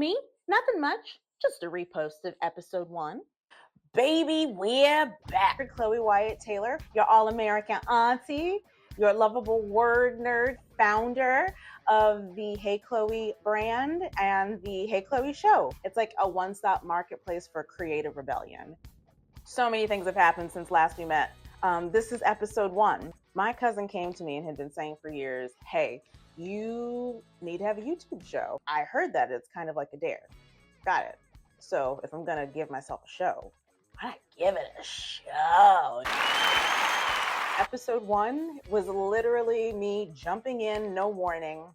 me? Nothing much. Just a repost of episode 1. Baby, we're back. Cloie Wyatt Taylor, your all-American auntie, your lovable word nerd founder of the HeyCloie brand and the HeyCloie show. It's like a one-stop marketplace for creative rebellion. So many things have happened since last we met. This is episode 1. My cousin came to me and had been saying for years, hey, you need to have a YouTube show. I heard that it's kind of like a dare. Got it. So if I'm gonna give myself a show, why not give it a show? Episode 1 was literally me jumping in, no warning,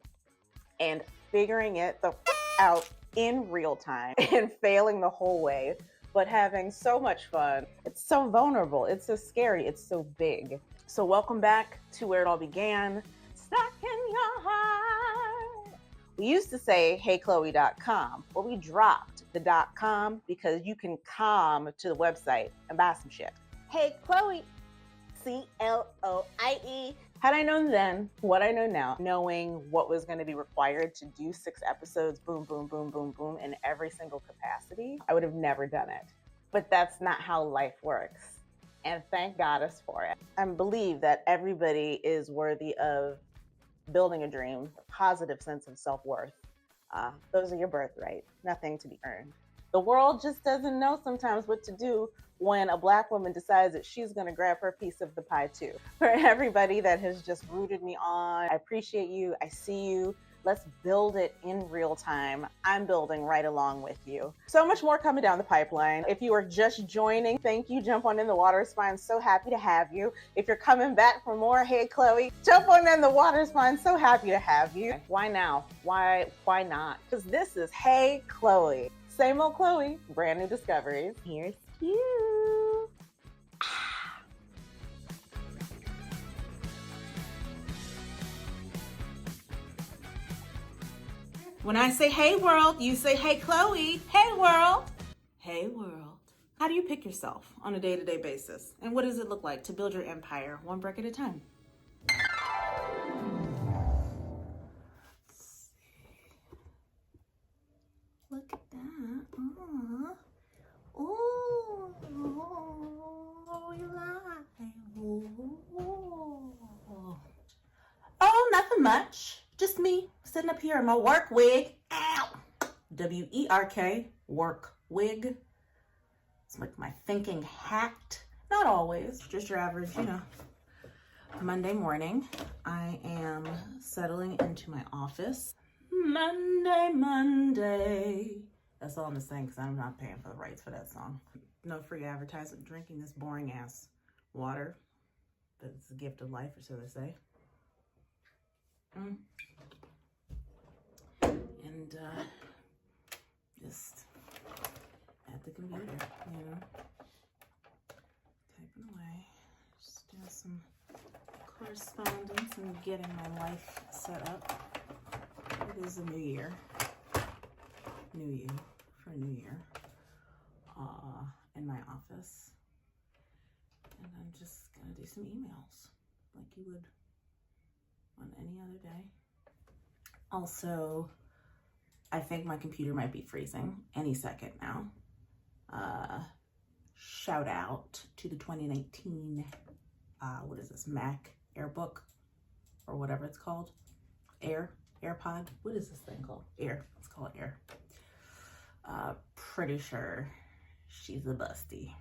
and figuring it the out in real time and failing the whole way, but having so much fun. It's so vulnerable, it's so scary, it's so big. So welcome back to where it all began. Stuck in your heart. We used to say HeyCloie.com, but we dropped the .com because you can come to the website and buy some shit. HeyCloie, CLOIE. Had I known then what I know now, knowing what was going to be required to do 6 episodes, boom, boom, boom, boom, boom, in every single capacity, I would have never done it. But that's not how life works. And thank goddess for it. I believe that everybody is worthy of building a dream, a positive sense of self-worth. Those are your birthright, nothing to be earned. The world just doesn't know sometimes what to do when a Black woman decides that she's gonna grab her piece of the pie too. For everybody that has just rooted me on, I appreciate you, I see you. Let's build it in real time. I'm building right along with you. So much more coming down the pipeline. If you are just joining, thank you. Jump on in the water spine. So happy to have you. If you're coming back for more HeyCloie, jump on in the water spine. So happy to have you. Why now? Why not? Because this is HeyCloie. Same old Chloe, brand new discoveries. Here's to you. When I say hey world, you say hey Chloe. Hey world. Hey world. How do you pick yourself on a day-to-day basis? And what does it look like to build your empire one brick at a time? Look at that. Oh, you lie. Oh, nothing much. Just me sitting up here in my work wig. Ow! W-E-R-K, work wig. It's like my thinking hat. Not always, just your average, Monday morning, I am settling into my office. Monday. That's all I'm saying because I'm not paying for the rights for that song. No free advertising. Drinking this boring ass water. But it's a gift of life, or so they say. And just at the computer, typing away, just doing some correspondence and getting my life set up. It is a new year, new you for a new year, in my office, and I'm just gonna do some emails like you would on any other day. Also, I think my computer might be freezing any second now. Shout out to the 2019, what is this, Mac Airbook, or whatever it's called. AirPod, what is this thing called? Let's call it Air. Pretty sure she's a busty.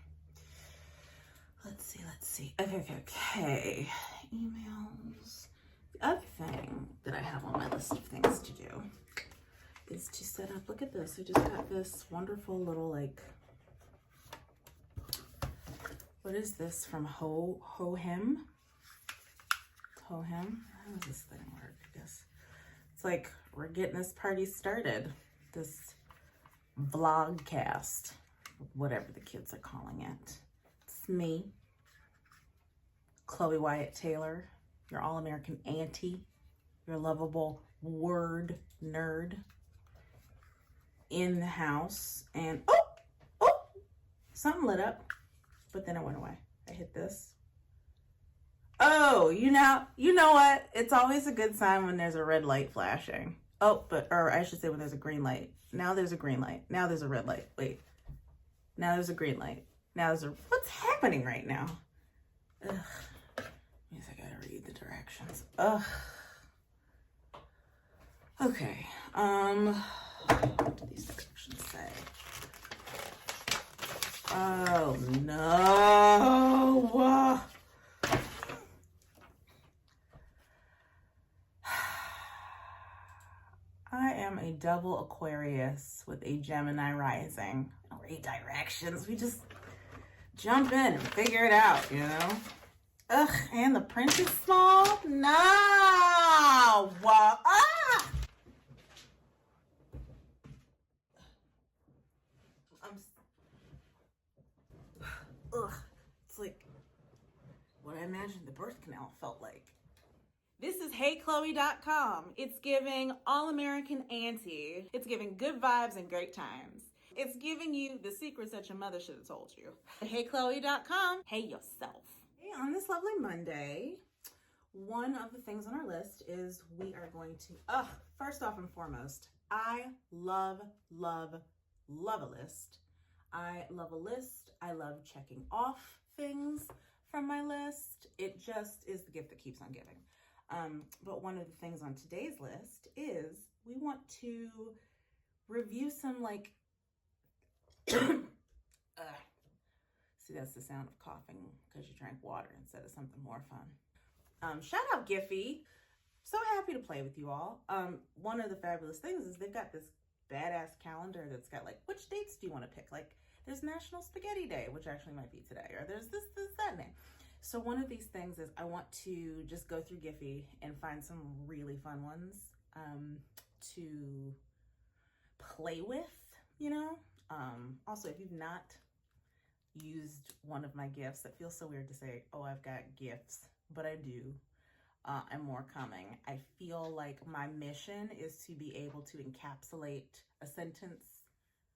Let's see. Okay. Emails. The other thing that I have on my list of things to do is to set up, look at this. I just got this wonderful little, what is this from Ho-Him? How does this thing work, I guess? It's like, we're getting this party started. This vlogcast, whatever the kids are calling it. It's me, Cloie Wyatt Taylor, your all-American auntie, your lovable word nerd in the house. And oh, something lit up, but then it went away. I hit this. Oh, you know what? It's always a good sign when there's a red light flashing. Oh, or I should say when there's a green light. Now there's a green light. Now there's a red light. Wait. Now there's a green light. Now there's a... What's happening right now? Ugh. Means I gotta read the directions. Ugh. Okay. What do these directions say? Oh, no. I am a double Aquarius with a Gemini rising. No redirections. We just jump in and figure it out, you know? Ugh, and the print is small? No! Ah! Ugh. It's like what I imagined the birth canal felt like. This is HeyCloie.com. It's giving all-American auntie. It's giving good vibes and great times. It's giving you the secrets that your mother should have told you. HeyCloie.com. Hey yourself. Hey, on this lovely Monday, one of the things on our list is we are going to, first off and foremost, I love a list. I love a list. I love checking off things from my list. It just is the gift that keeps on giving. But one of the things on today's list is we want to review some like, see, that's the sound of coughing because you drank water instead of something more fun. Shout out Giphy. So happy to play with you all. One of the fabulous things is they've got this badass calendar that's got like, which dates do you want to pick? Like there's National Spaghetti Day, which actually might be today, or there's this, that name. So one of these things is I want to just go through Giphy and find some really fun ones to play with, you know? Also, if you've not used one of my gifts, it feels so weird to say, oh, I've got gifts, but I do. And more coming. I feel like my mission is to be able to encapsulate a sentence,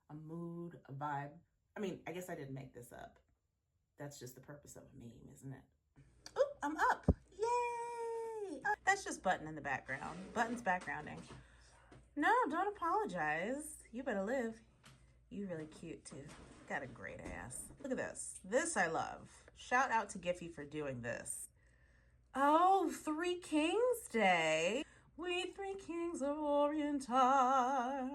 a mood, a vibe. I mean, I guess I didn't make this up. That's just the purpose of a meme, isn't it? Oop, I'm up. Yay! Oh, that's just Button in the background. Button's backgrounding. No, don't apologize. You better live. You really cute too. Got a great ass. Look at this. This I love. Shout out to Giphy for doing this. Oh, Three Kings Day. We three kings of Orientar.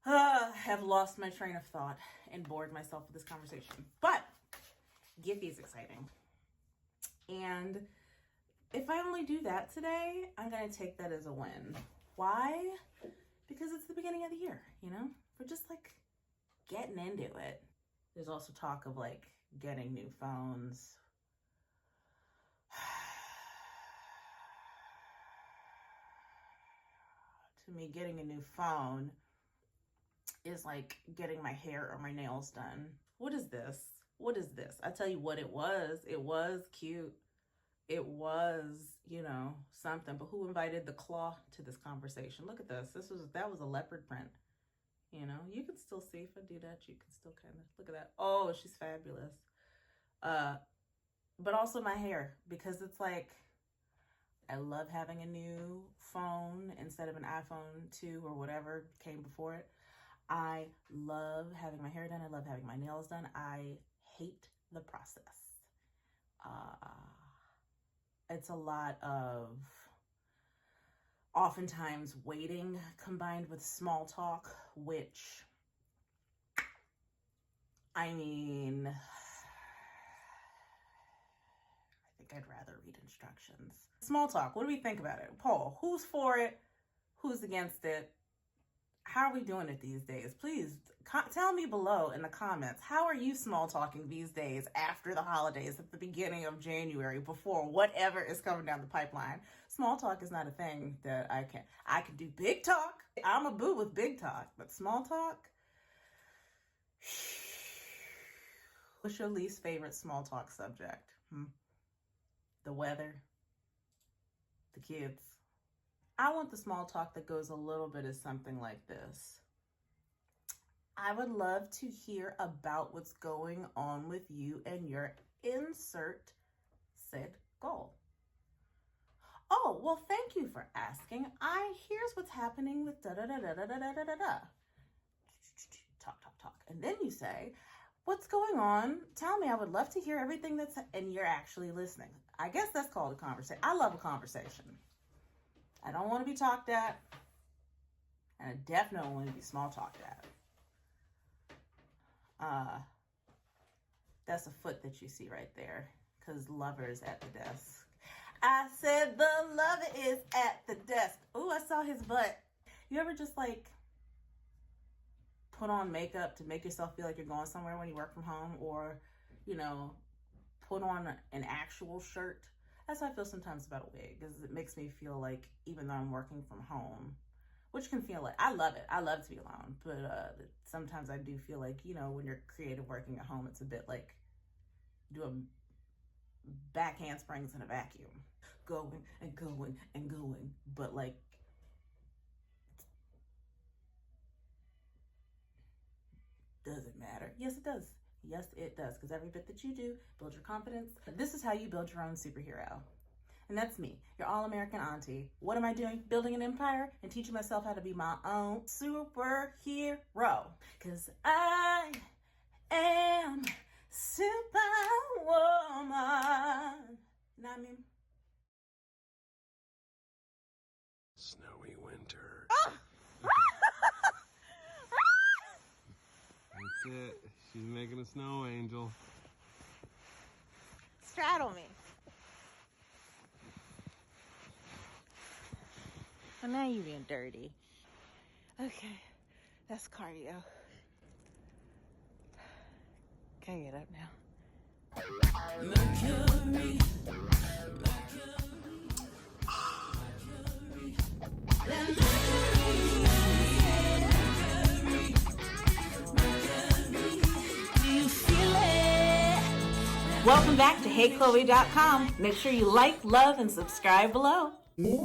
Have lost my train of thought and bored myself with this conversation. But Giphy is exciting. And if I only do that today, I'm going to take that as a win. Why? Because it's the beginning of the year, you know? We're just like getting into it. There's also talk of like getting new phones. To me, getting a new phone is like getting my hair or my nails done. What is this? What is this? I tell you what it was. It was cute. It was, you know, something. But who invited the claw to this conversation? Look at this. That was a leopard print. You know, you can still see if I do that. You can still kind of look at that. Oh, she's fabulous. But also my hair, because it's like, I love having a new phone instead of an iPhone 2 or whatever came before it. I love having my hair done. I love having my nails done. I hate the process. It's a lot of oftentimes waiting combined with small talk, which, I mean, I think I'd rather read instructions. Small talk, what do we think about it? Poll, who's for it? Who's against it? How are we doing it these days? Please tell me below in the comments. How are you small talking these days after the holidays at the beginning of January before whatever is coming down the pipeline? Small talk is not a thing that I can do big talk. I'm a boo with big talk, but small talk? What's your least favorite small talk subject? The weather? The kids? I want the small talk that goes a little bit of something like this. I would love to hear about what's going on with you and your insert said goal. Oh, well, thank you for asking. Here's what's happening with da-da-da-da-da-da-da-da-da. Talk. And then you say, what's going on? Tell me, I would love to hear everything and you're actually listening. I guess that's called a conversation. I love a conversation. I don't want to be talked at. And I definitely don't want to be small talked at. That's a foot that you see right there. Because lover is at the desk. I said the lover is at the desk. Oh, I saw his butt. You ever just like put on makeup to make yourself feel like you're going somewhere when you work from home, or, you know, put on an actual shirt? That's how I feel sometimes about a wig, because it makes me feel like even though I'm working from home, which can feel like, I love it. I love to be alone. But sometimes I do feel like, you know, when you're creative working at home, it's a bit like doing back handsprings in a vacuum. Going and going and going. But like, does it matter? Yes, it does. Yes, it does. Because every bit that you do, build your confidence. This is how you build your own superhero. And that's me, your all-American auntie. What am I doing? Building an empire and teaching myself how to be my own superhero. Because I am Superwoman. You know what I mean? Snowy winter. That's it. She's making a snow angel. Straddle me. Well, now you're being dirty. Okay, that's cardio. Can I get up now? Mercury. Welcome back to HeyCloie.com. Make sure you like, love, and subscribe below. Good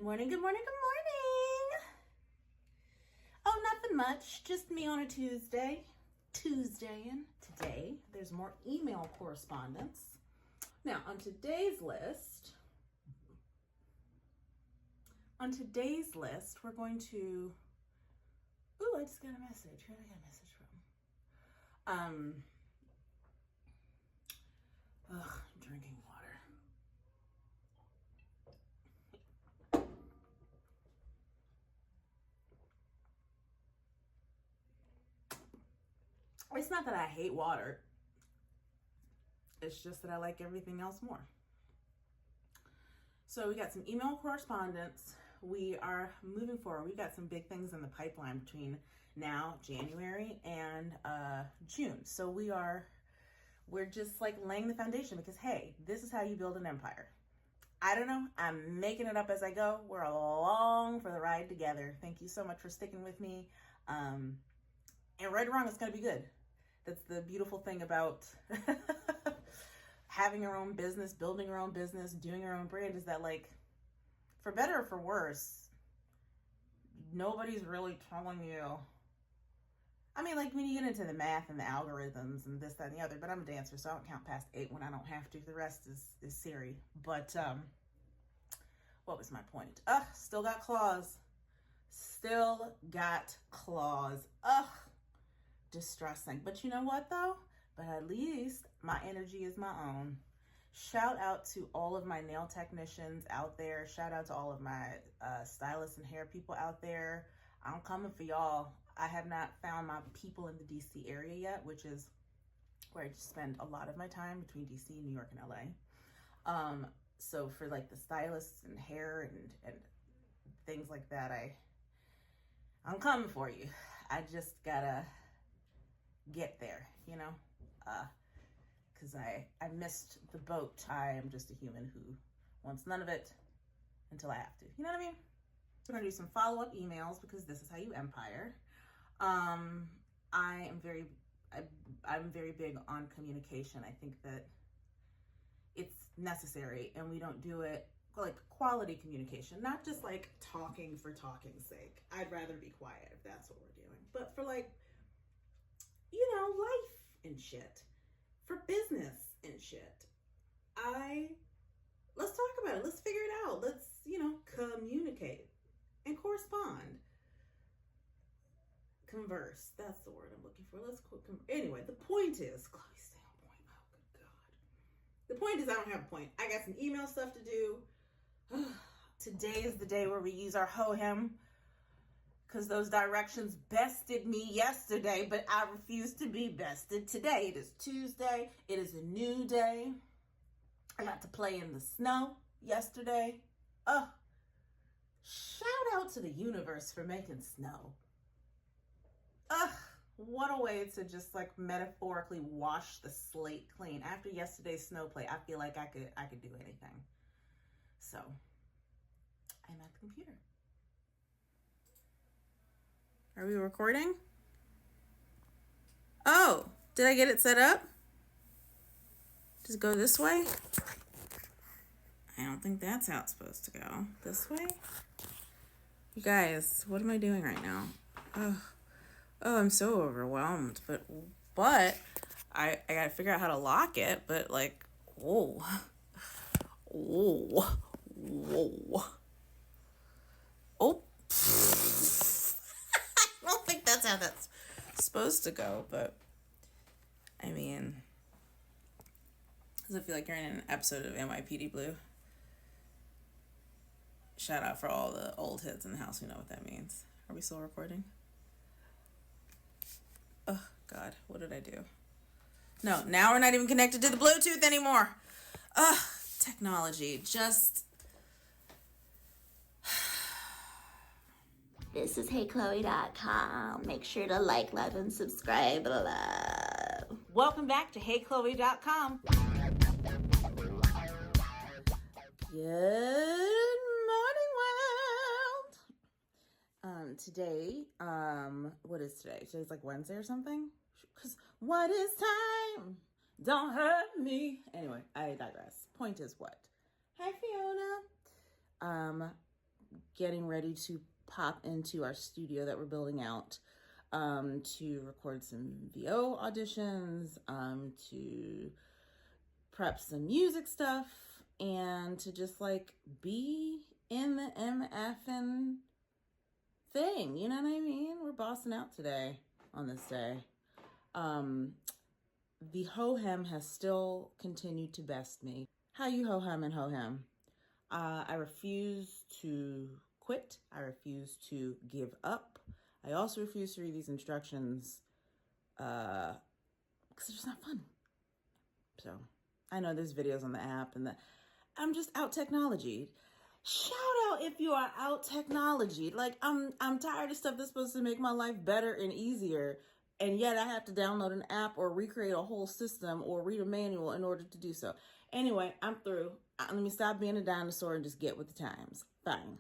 morning, good morning, good morning. Oh, nothing much. Just me on a Tuesday. Tuesdayin'. Today, there's more email correspondence. Now, on today's list, we're going to... Ooh, I just got a message. Who did I get a message from? I'm drinking water. It's not that I hate water. It's just that I like everything else more. So we got some email correspondence. We are moving forward. We got some big things in the pipeline between now, January, and June. So we're just like laying the foundation, because hey, this is how you build an empire. I don't know. I'm making it up as I go. We're along for the ride together. Thank you so much for sticking with me. And right or wrong, it's going to be good. That's the beautiful thing about having your own business, building your own business, doing your own brand, is that, like, for better or for worse, nobody's really telling you. I mean, like, when you get into the math and the algorithms and this, that, and the other, but I'm a dancer, so I don't count past 8 when I don't have to. The rest is Siri. But what was my point? Still got claws. Still got claws. Distressing. But you know what, though? But at least my energy is my own. Shout out to all of my nail technicians out there. Shout out to all of my stylists and hair people out there. I'm coming for y'all. I have not found my people in the DC area yet, which is where I just spend a lot of my time, between DC, New York, and LA. So for like the stylists and hair and things like that, I'm coming for you. I just gotta get there, you know? Because I missed the boat. I am just a human who wants none of it until I have to. You know what I mean? We're gonna do some follow-up emails, because this is how you empire. I'm very big on communication. I think that it's necessary, and we don't do it like quality communication, not just like talking for talking's sake. I'd rather be quiet if that's what we're doing. But for, like, you know, life and shit, for business and shit, let's talk about it. Let's figure it out. Let's, communicate and correspond. Converse. That's the word I'm looking for. Anyway, the point is, Chloe, stay on point. Oh, good God. The point is, I don't have a point. I got some email stuff to do. Today is the day where we use our ho-hem, because those directions bested me yesterday, but I refuse to be bested today. It is Tuesday. It is a new day. I got to play in the snow yesterday. Shout out to the universe for making snow. What a way to just like metaphorically wash the slate clean. After yesterday's snow play, I feel like I could do anything. So, I'm at the computer. Are we recording? Oh, did I get it set up? Just go this way? I don't think that's how it's supposed to go. This way? You guys, what am I doing right now? Oh, I'm so overwhelmed. But I gotta figure out how to lock it. But like, whoa. Oh. I don't think that's how that's supposed to go, but I mean, does it feel like you're in an episode of NYPD Blue? Shout out for all the old heads in the house who know what that means. Are we still recording? Oh, God, what did I do? No, now we're not even connected to the Bluetooth anymore. Technology, just... This is HeyCloie.com. Make sure to like, love, and subscribe. Welcome back to HeyCloie.com. Good morning, world. Today, what is today? Today's like Wednesday or something? Because what is time? Don't hurt me. Anyway, I digress. Point is what? Hi, Fiona. Getting ready to pop into our studio that we're building out to record some VO auditions, to prep some music stuff, and to just like be in the MFing thing. You know what I mean? We're bossing out today on this day. The ho-hem has still continued to best me. How you ho-hem and ho-hem? I refuse to quit. I refuse to give up. I also refuse to read these instructions because it's just not fun. So I know there's videos on the app and I'm just out technology. Shout out if you are out technology. Like I'm tired of stuff that's supposed to make my life better and easier, and yet I have to download an app or recreate a whole system or read a manual in order to do so. Anyway, I'm through. Let me stop being a dinosaur and just get with the times. Fine.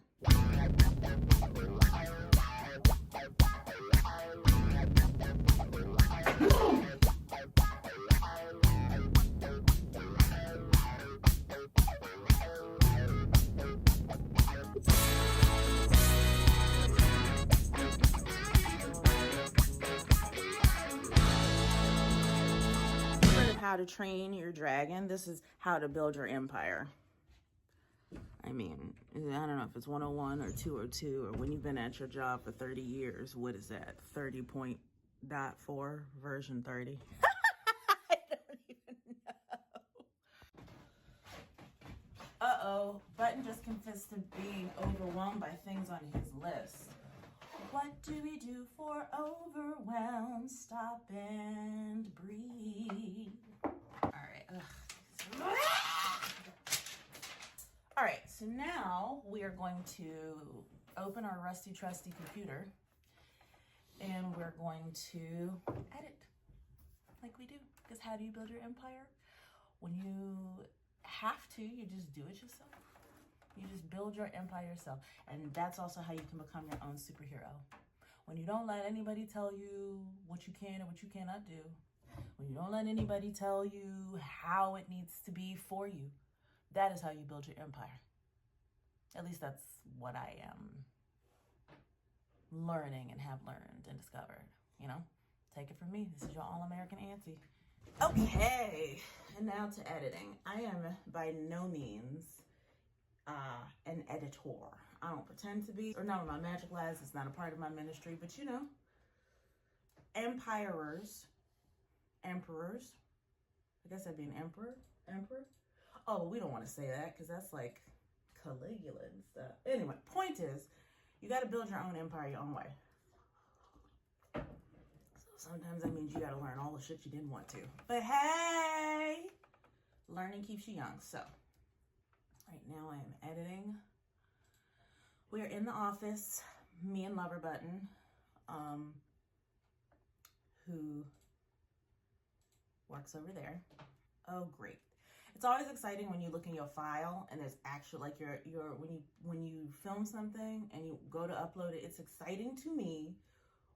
How to train your dragon. This is how to build your empire. I mean, I don't know if it's 101 or 202 or when you've been at your job for 30 years. What is that? 30.4 version 30. I don't even know. Uh-oh. Button just confessed to being overwhelmed by things on his list. What do we do for overwhelm? Stop and breathe. All right. All right, so now we are going to open our rusty trusty computer and we're going to edit like we do. Because how do you build your empire? When you have to, you just do it yourself. You just build your empire yourself. And that's also how you can become your own superhero. When you don't let anybody tell you what you can and what you cannot do. When you don't let anybody tell you how it needs to be for you. That is how you build your empire. At least that's what I am learning and have learned and discovered. You know? Take it from me. This is your all-American auntie. Okay, and now to editing. I am by no means an editor. I don't pretend to be, or not with my magic glass. It's not a part of my ministry, but you know, emperors. I guess I'd be an emperor. Oh, we don't want to say that because that's like Caligula and stuff. Anyway, point is, you got to build your own empire your own way. So sometimes that means you got to learn all the shit you didn't want to. But hey, learning keeps you young. So right now I am editing. We are in the office, me and Lover Button, who works over there. Oh, great. It's always exciting when you look in your file and there's actual, like when you film something and you go to upload it, it's exciting to me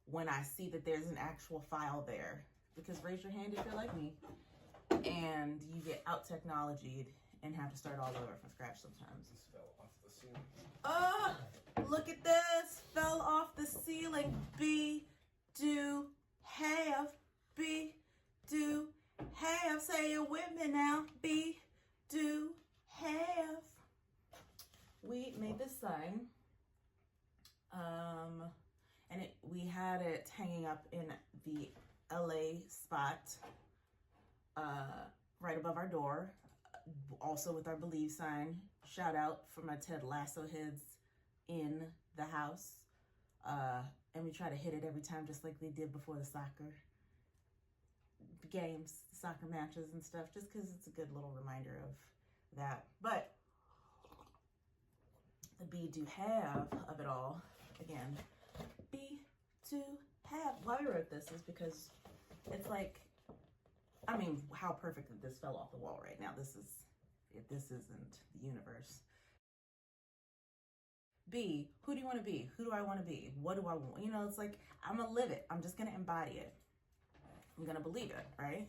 when I see that there's an actual file there. Because raise your hand if you're like me and you get out technologied and have to start all over from scratch sometimes. This fell off the ceiling. Oh, look at this. Fell off the ceiling. Be, do, have, be, do, have. Say it with me now. Be, do, have. We made this sign. And we had it hanging up in the LA spot, right above our door. Also with our Believe sign. Shout out for my Ted Lasso heads in the house. And we try to hit it every time just like they did before the soccer games, soccer matches and stuff, just because it's a good little reminder of that. But the be, do, have of it all, again, be, do, have. Why we wrote this is because it's like, I mean, how perfect that this fell off the wall right now. This isn't the universe. Be, who do you want to be? Who do I want to be? What do I want? You know, it's like, I'm going to live it. I'm just going to embody it. I'm going to believe it, right?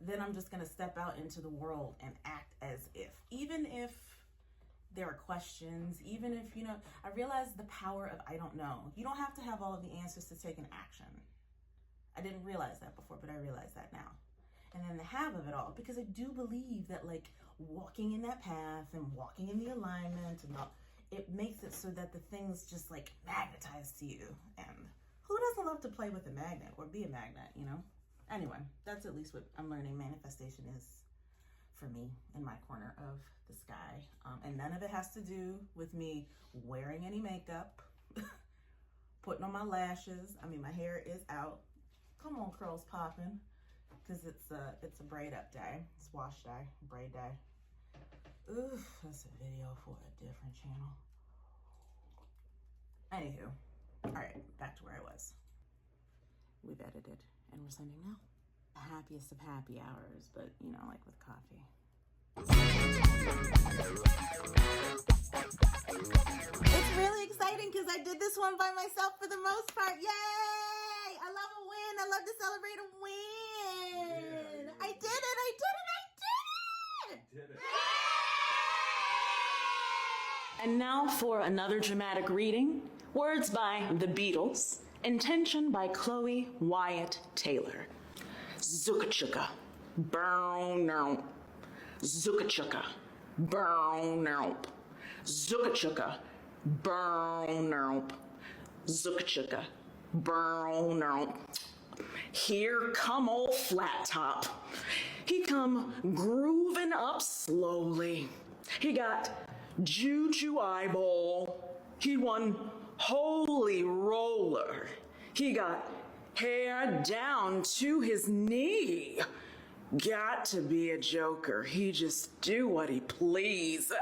Then I'm just going to step out into the world and act as if. Even if there are questions, even if, you know, I realize the power of I don't know. You don't have to have all of the answers to take an action. I didn't realize that before, but I realize that now. And then the have of it all, because I do believe that like walking in that path and walking in the alignment and all, it makes it so that the things just like magnetize to you. And who doesn't love to play with a magnet or be a magnet, you know? Anyway, that's at least what I'm learning manifestation is for me in my corner of the sky. And none of it has to do with me wearing any makeup, putting on my lashes. I mean, my hair is out. Come on, curls popping. Because it's a braid up day. It's wash day, braid day. Ooh, that's a video for a different channel. Anywho, all right, back to where I was. We've edited and we're sending now. The happiest of happy hours, but you know, like with coffee. It's really exciting because I did this one by myself for the most part. Yay! I love a win. I love to celebrate a win. Yeah, I did it. You did it. And now for another dramatic reading. Words by The Beatles. Intention by Cloie Wyatt Taylor. Zuka-chuka. Burn-nope. Zuka-chuka. Burn-nope. Zuka-chuka. Burn-nope. Zuka-chuka. Burn-nope. Here come old Flat Top. He come grooving up slowly. He got Juju eyeball. He won holy roller. He got hair down to his knee. Got to be a joker. He just do what he please.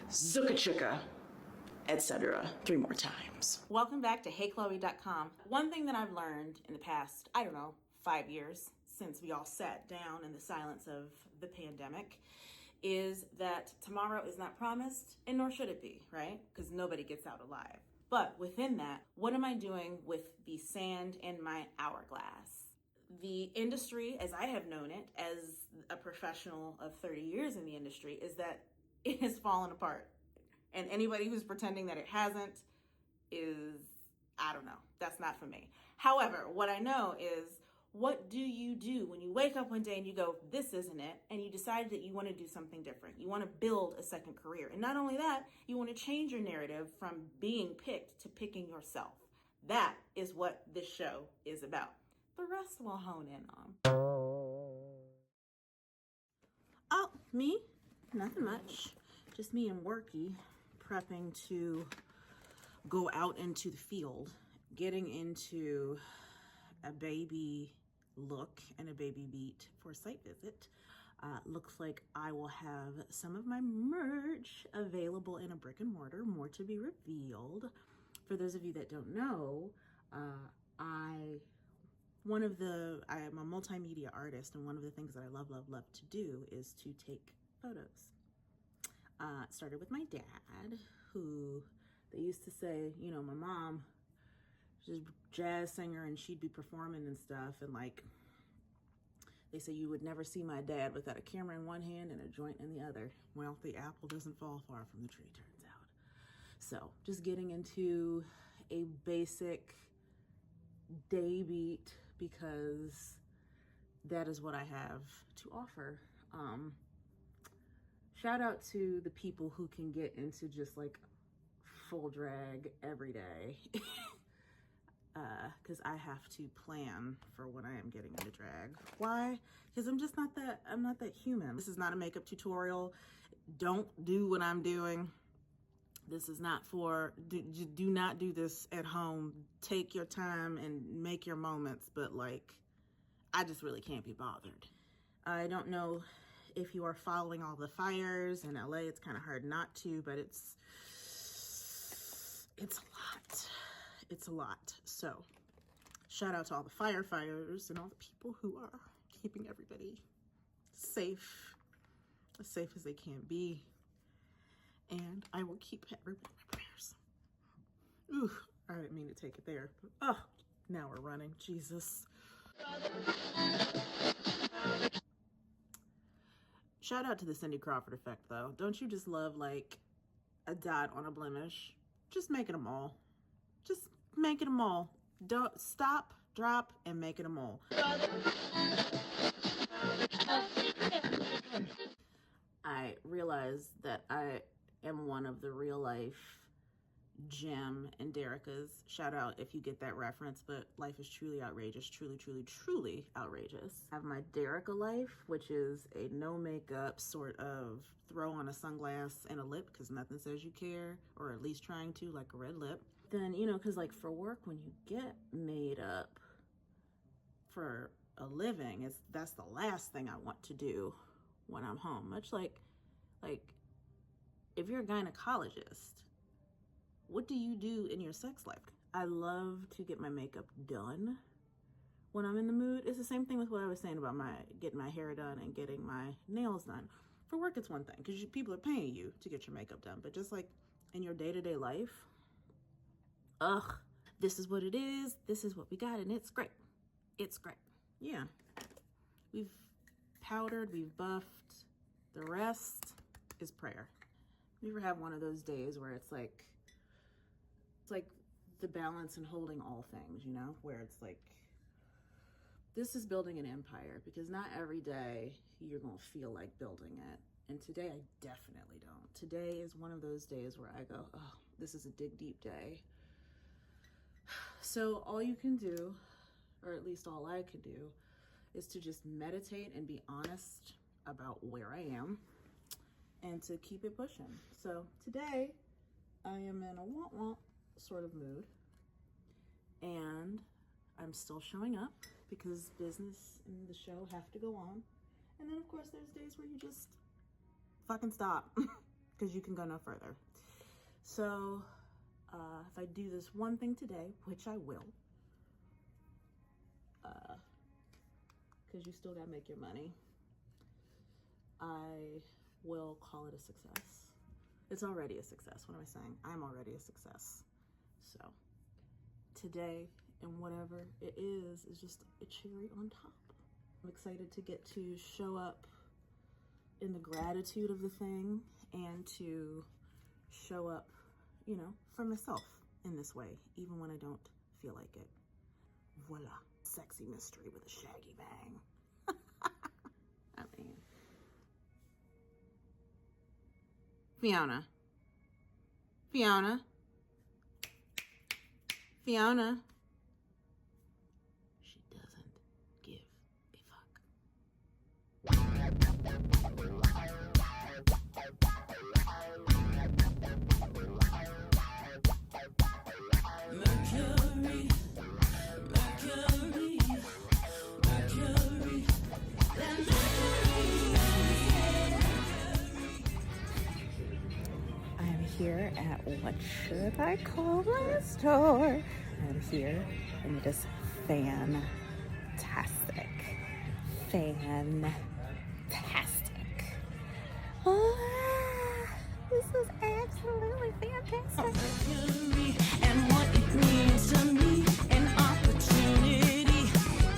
Zuka-chuka, etc. 3 more times. Welcome back to HeyCloie.com. One thing that I've learned in the past, 5 years since we all sat down in the silence of the pandemic, is that tomorrow is not promised, and nor should it be, right? Because nobody gets out alive. But within that, what am I doing with the sand in my hourglass? The industry, as I have known it, as a professional of 30 years in the industry, is that it has fallen apart. And anybody who's pretending that it hasn't is, I don't know, that's not for me. However, what I know is What do you do when you wake up one day and you go, this isn't it, and you decide that you want to do something different? You want to build a second career. And not only that, you want to change your narrative from being picked to picking yourself. That is what this show is about. The rest we'll hone in on. Oh, me? Nothing much. Just me and Worky prepping to go out into the field, getting into a baby look and a baby beat for a site visit. Looks like I will have some of my merch available in a brick and mortar, more to be revealed. For those of you that don't know, I am a multimedia artist, and one of the things that I love to do is to take photos. It started with my dad, who they used to say, you know, my mom, she's a jazz singer and she'd be performing and stuff, and like they say you would never see my dad without a camera in one hand and a joint in the other. Well, the apple doesn't fall far from the tree, turns out. So just getting into a basic day beat because that is what I have to offer. Shout out to the people who can get into just like full drag every day. Because I have to plan for when I am getting into drag. Why? Because I'm not that human. This is not a makeup tutorial. Don't do what I'm doing. This is not for, do not do this at home. Take your time and make your moments, but like, I just really can't be bothered. I don't know if you are following all the fires in LA. It's kind of hard not to, but it's a lot. It's a lot. So shout out to all the firefighters and all the people who are keeping everybody safe, as safe as they can be. And I will keep everybody in my prayers. Ooh, I didn't mean to take it there. But, oh, now we're running. Jesus. Shout out to the Cindy Crawford effect, though. Don't you just love, like, a dot on a blemish? Just making them all. Just making them all. Don't stop, drop, and making them all. I realized that I am one of the real life Jim and Derica's. Shout out if you get that reference, but life is truly outrageous. Truly outrageous. I have my Derica life, which is a no makeup sort of throw on a sunglass and a lip because nothing says you care, or at least trying to, like a red lip. Then, you know, because like for work, when you get made up for a living, that's the last thing I want to do when I'm home. Much like if you're a gynecologist, what do you do in your sex life? I love to get my makeup done when I'm in the mood. It's the same thing with what I was saying about getting my hair done and getting my nails done. For work, it's one thing because people are paying you to get your makeup done, but just like in your day-to-day life, this is what it is. This is what we got, and it's great. It's great. Yeah. We've powdered, we've buffed. The rest is prayer. You ever have one of those days where it's like the balance and holding all things, you know, where it's like, this is building an empire, because not every day you're going to feel like building it. And today I definitely don't. Today is one of those days where I go, oh, this is a dig deep day. So all you can do, or at least all I could do, is to just meditate and be honest about where I am and to keep it pushing. So today I am in a want sort of mood, and I'm still showing up because business and the show have to go on. And then of course there's days where you just fucking stop because you can go no further. So if I do this one thing today, which I will, because you still gotta make your money, I will call it a success. It's already a success. What am I saying? I'm already a success. So today, and whatever it is just a cherry on top. I'm excited to get to show up in the gratitude of the thing and to show up, you know, for myself in this way, even when I don't feel like it. Voila. Sexy mystery with a shaggy bang. I mean, Fiona. Fiona. Fiona. She doesn't give a fuck. Mercury, Mercury, Mercury, I'm here at what should I call my store? I'm here and it is fantastic. Fantastic. Oh, this is absolutely fantastic. And what it means to me, an opportunity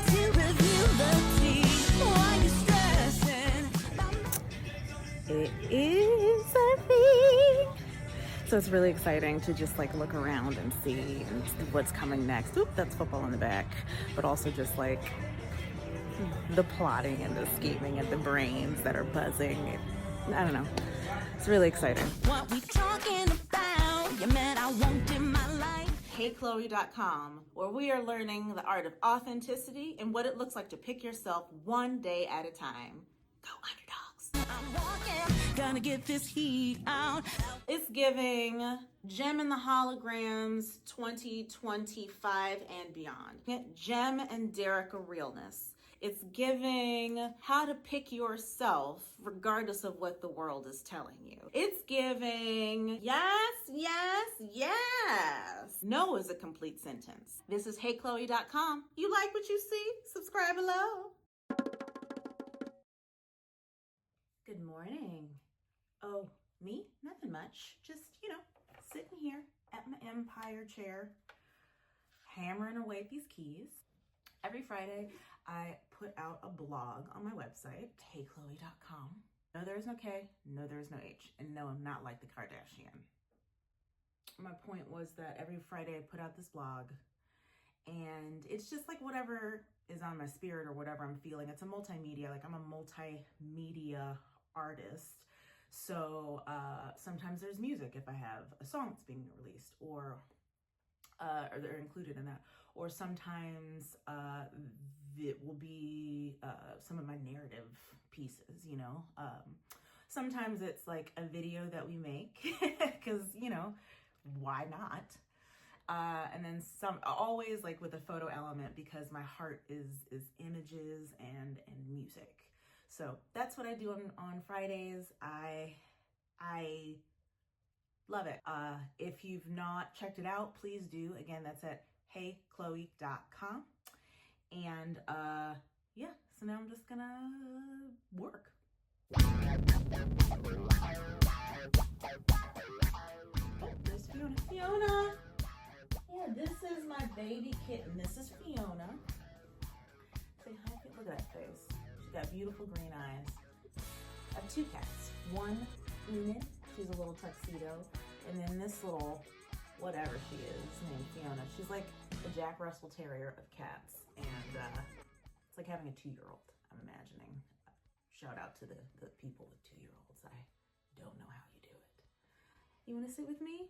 to reveal the tea. Why you stressing? It is a thing. So it's really exciting to just like look around and see what's coming next. Oop, that's football in the back. But also just like the plotting and the scheming and the brains that are buzzing. I don't know. It's really exciting. What we talking about? You meant I want in my life. HeyCloie.com, where we are learning the art of authenticity and what it looks like to pick yourself one day at a time. Go Underdogs. I'm walking, gonna get this heat out. It's giving Gem and the Holograms 2025 and beyond. Gem and Derek realness. It's giving how to pick yourself regardless of what the world is telling you. It's giving yes, yes, yes. No is a complete sentence. This is HeyCloie.com. You like what you see? Subscribe below. Good morning. Oh, me? Nothing much. Just, sitting here at my empire chair, hammering away at these keys. Every Friday, I put out a blog on my website, HeyCloie.com. No, there's no K, no, there's no H, and no, I'm not like the Kardashian. My point was that every Friday I put out this blog, and it's just like whatever is on my spirit or whatever I'm feeling. It's a multimedia, like I'm a multimedia artist. So sometimes there's music if I have a song that's being released, or they're included in that. Or sometimes it will be some of my narrative pieces, Sometimes it's like a video that we make because, why not? And then always like with a photo element because my heart is images and music. So that's what I do on Fridays. I love it. If you've not checked it out, please do. Again, that's at HeyCloie.com. And yeah, so now I'm just gonna work. Oh, there's Fiona. Fiona! Yeah, this is my baby kitten. This is Fiona. Say hi, look at that face. She's got beautiful green eyes. I have two cats. One, Enid. She's a little tuxedo. And then this little, whatever she is, named Fiona. She's like a Jack Russell Terrier of cats. And it's like having a 2-year-old, I'm imagining. Shout out to the people with 2-year-olds. I don't know how you do it. You want to sit with me?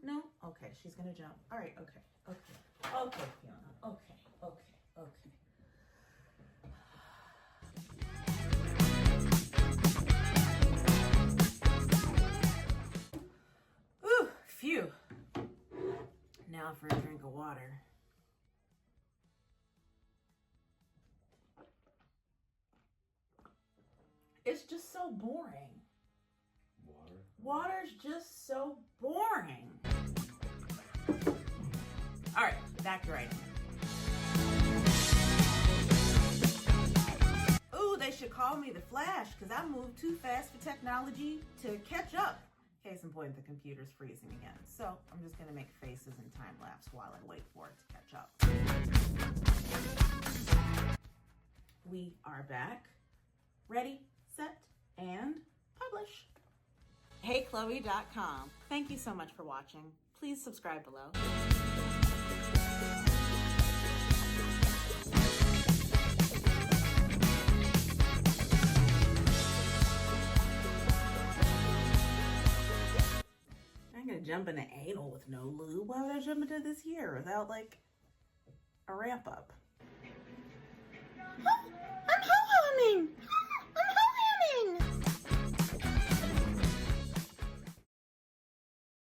No? Okay, she's going to jump. All right, okay. Okay, Fiona. Okay. Ooh, phew. Now for a drink of water. It's just so boring. Water's just so boring. All right, back to writing. Ooh, they should call me the Flash because I move too fast for technology to catch up. Case in point, the computer's freezing again. So I'm just gonna make faces and time lapse while I wait for it to catch up. We are back. Ready, set, and publish. HeyCloie.com. Thank you so much for watching. Please subscribe below. jump into anal with no lube. Why would I jump into this here without like a ramp up? Huh?